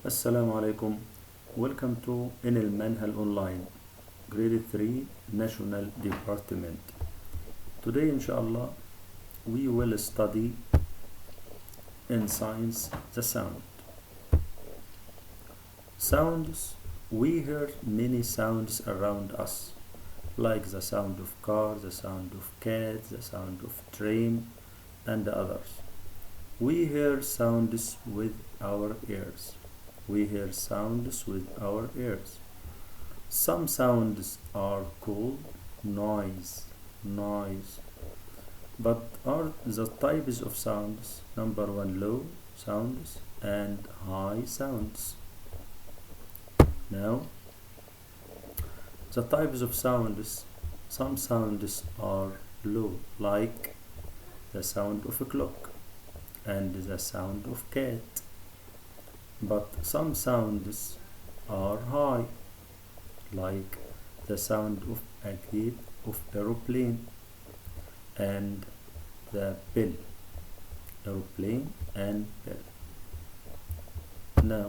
Assalamu alaikum. Welcome to المنهل Online Grade 3 National Department. Today inshallah we will study in science the sound. Sounds. We hear many sounds around us, like the sound of car, the sound of cat, the sound of train, and others. We hear sounds with our ears. We hear sounds with our ears. Some sounds are called noise. But are the types of sounds: number one, low sounds and high sounds. Now, the types of sounds. Some sounds are low, like the sound of a clock and the sound of cat. But some sounds are high, like the sound of a gate of aeroplane and the bell. Aeroplane and bell. Now,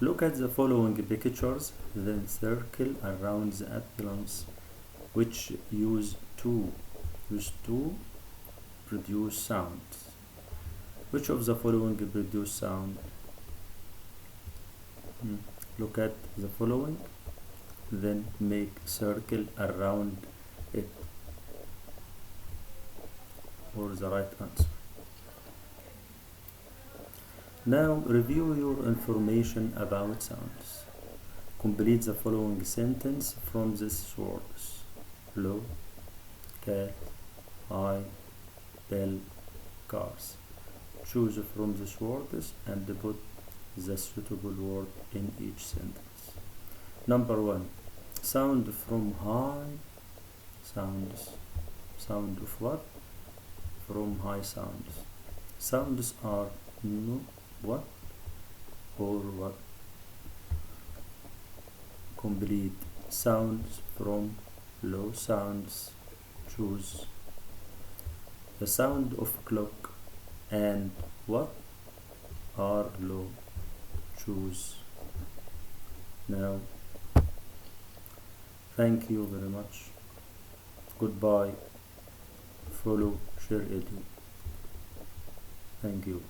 look at the following pictures, then circle around the applets which used to produce sounds. Which of the following produce sound? Look at the following, then make circle around it for the right answer. Now review your information about sounds. Complete the following sentence from these words: low, cat, high, bell, cars. Choose from these words and put the suitable word in each sentence. Number one, sound from high sounds. Sound of what? From high sounds. Sounds are no, what, or what. Complete. Sounds from low sounds. Choose. The sound of clock and what are low. Choose. Now, thank you very much. Goodbye. Follow, share, edu. Thank you.